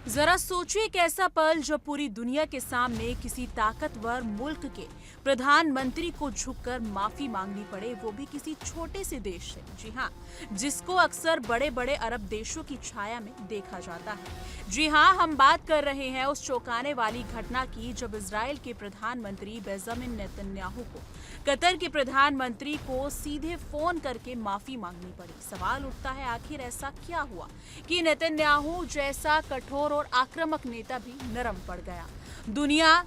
जरा सोचिए एक ऐसा पल जब पूरी दुनिया के सामने किसी ताकतवर मुल्क के प्रधानमंत्री को झुककर माफी मांगनी पड़े, वो भी किसी छोटे से देश से। जी हाँ, जिसको अक्सर बड़े बड़े अरब देशों की छाया में देखा जाता है। जी हाँ, हम बात कर रहे हैं उस चौंकाने वाली घटना की जब इजराइल के प्रधानमंत्री बेंजामिन नेतन्याहू को कतर के प्रधानमंत्री को सीधे फोन करके माफी मांगनी पड़ी। सवाल उठता है, आखिर ऐसा क्या हुआ कि नेतन्याहू जैसा कठोर और आक्रामक नेता भी नरम पड़ गया। दुनिया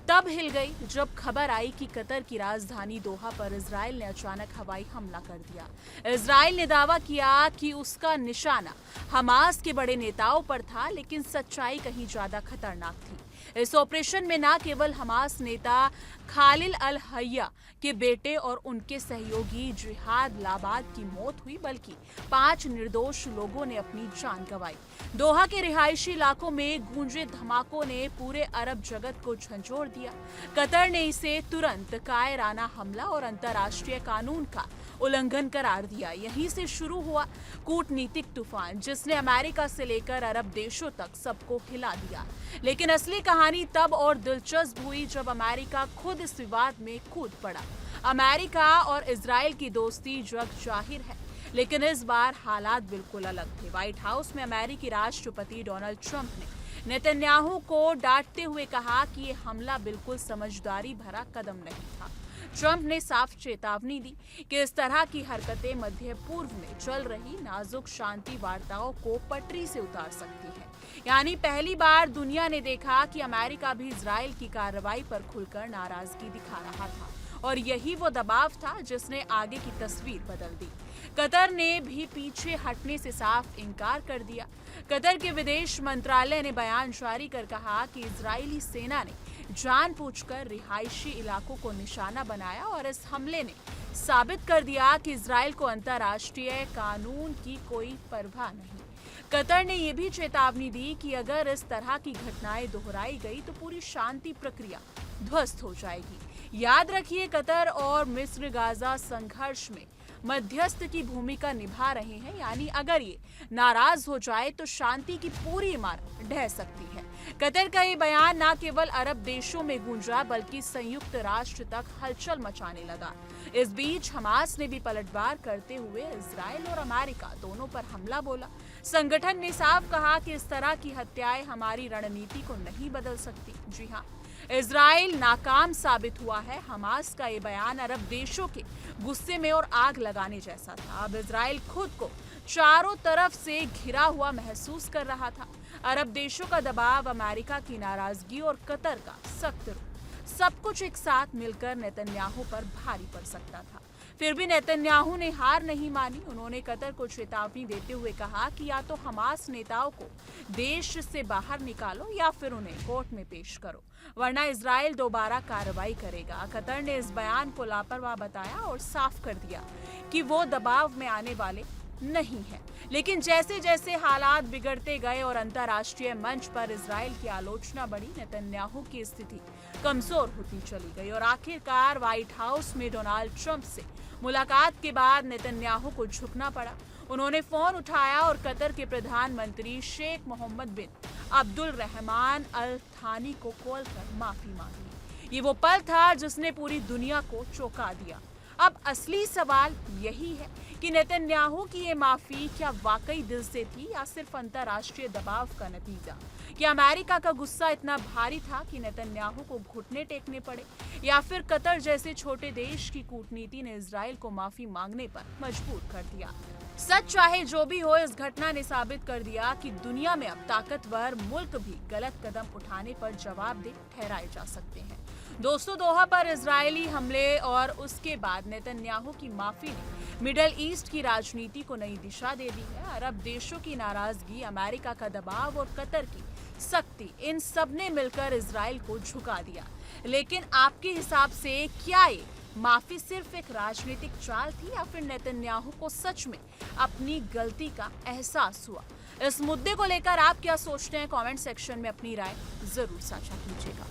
तब हिल गई जब खबर आई कि कतर की राजधानी दोहा पर इजराइल ने अचानक हवाई हमला कर दिया। इजराइल ने दावा किया कि उसका निशाना हमास के बड़े नेताओं पर था, लेकिन सच्चाई कहीं ज्यादा खतरनाक थी। इस ऑपरेशन में न केवल हमास नेता खालिल अल हय्या के बेटे और उनके सहयोगी जिहाद लाबाद की मौत हुई, बल्कि 5 निर्दोष लोगों ने अपनी जान गंवाई। दोहा के रिहायशी इलाकों में गूंजे धमाकों ने पूरे अरब जगत को झंझोर दिया। कतर ने इसे तुरंत कायराना हमला और अंतर्राष्ट्रीय कानून का उल्लंघन करार दिया। यहीं से शुरू हुआ कूटनीतिक तूफान, जिसने अमेरिका से लेकर अरब देशों तक सबको हिला दिया। लेकिन असली कहानी तब और दिलचस्प हुई जब अमेरिका खुद इस विवाद में कूद पड़ा। अमेरिका और इजराइल की दोस्ती जग जाहिर है, लेकिन इस बार हालात बिल्कुल अलग थे। व्हाइट हाउस में अमेरिकी राष्ट्रपति डोनाल्ड ट्रंप ने नेतन्याहू को डांटते हुए कहा कि ये हमला बिल्कुल समझदारी भरा कदम नहीं था। ट्रंप ने साफ चेतावनी दी कि इस तरह की हरकतें मध्य पूर्व में चल रही नाजुक शांति वार्ताओं को पटरी से उतार सकती है। यानी पहली बार दुनिया ने देखा कि अमेरिका भी इजराइल की कार्रवाई पर खुलकर नाराजगी दिखा रहा था, और यही वो दबाव था जिसने आगे की तस्वीर बदल दी। कतर ने भी पीछे हटने से साफ इनकार कर दिया। कतर के विदेश मंत्रालय ने बयान जारी कर कहा कि इजरायली सेना ने जानबूझकर रिहायशी इलाकों को निशाना बनाया और इस हमले ने साबित कर दिया कि इजराइल को अंतर्राष्ट्रीय कानून की कोई परवाह नहीं। कतर ने यह भी चेतावनी दी कि अगर इस तरह की घटनाएं दोहराई गई तो पूरी शांति प्रक्रिया ध्वस्त हो जाएगी। याद रखिए, कतर और मिस्र गाजा संघर्ष में मध्यस्थ की भूमिका निभा रहे हैं। यानी अगर ये नाराज हो जाए तो शांति की पूरी इमारत ढह सकती है। कतर का ये बयान न केवल अरब देशों में गूंजा, बल्कि संयुक्त राष्ट्र तक हलचल मचाने लगा। इस बीच हमास ने भी पलटवार करते हुए इजराइल और अमेरिका दोनों पर हमला बोला। संगठन ने साफ कहा कि इस तरह की हत्याएं हमारी रणनीति को नहीं बदल सकती। जी हाँ, इजराइल नाकाम साबित हुआ है। हमास का ये बयान अरब देशों के गुस्से में और आग लगाने जैसा था। अब इजराइल खुद को चारों तरफ से घिरा हुआ महसूस कर रहा था। अरब देशों का दबाव, अमेरिका की नाराजगी और कतर का सख्त रुख, सब कुछ एक साथ मिलकर नेतन्याहू पर भारी पड़ सकता था। फिर भी नेतन्याहू ने हार नहीं मानी। उन्होंने कतर को चेतावनी देते हुए कहा कि या तो हमास नेताओं को देश से बाहर निकालो या फिर उन्हें कोर्ट में पेश करो, वरना इजराइल दोबारा कार्रवाई करेगा। कतर ने इस बयान को लापरवाह बताया और साफ कर दिया कि वो दबाव में आने वाले नहीं है। लेकिन जैसे जैसे हालात बिगड़ते गए और अंतर्राष्ट्रीय मंच पर इजराइल की आलोचना बढ़ी, नेतन्याहू की स्थिति कमजोर होती चली गई और आखिरकार व्हाइट हाउस में डोनाल्ड ट्रंप से मुलाकात के बाद नेतन्याहू को झुकना पड़ा। उन्होंने फोन उठाया और कतर के प्रधानमंत्री शेख मोहम्मद बिन अब्दुल रहमान अल थानी को कॉल कर माफी मांगी। ये वो पल था जिसने पूरी दुनिया को चौंका दिया। अब असली सवाल यही है कि नेतन्याहू की ये माफी क्या वाकई दिल से थी या सिर्फ अंतर्राष्ट्रीय दबाव का नतीजा? क्या अमेरिका का गुस्सा इतना भारी था कि नेतन्याहू को घुटने टेकने पड़े, या फिर कतर जैसे छोटे देश की कूटनीति ने इजराइल को माफी मांगने पर मजबूर कर दिया? सच चाहे जो भी हो, इस घटना ने साबित कर दिया कि दुनिया में अब ताकतवर मुल्क भी गलत कदम उठाने पर जवाबदेह ठहराए जा सकते हैं। दोस्तों, दोहा पर इजरायली हमले और उसके बाद नेतन्याहू की माफी ने मिडल ईस्ट की राजनीति को नई दिशा दे दी है। अरब देशों की नाराजगी, अमेरिका का दबाव और कतर की सख्ती, इन सब ने मिलकर इजराइल को झुका दिया। लेकिन आपके हिसाब से क्या ये माफी सिर्फ एक राजनीतिक चाल थी या फिर नेतन्याहू को सच में अपनी गलती का एहसास हुआ? इस मुद्दे को लेकर आप क्या सोचते हैं? कमेंट सेक्शन में अपनी राय जरूर साझा कीजिएगा।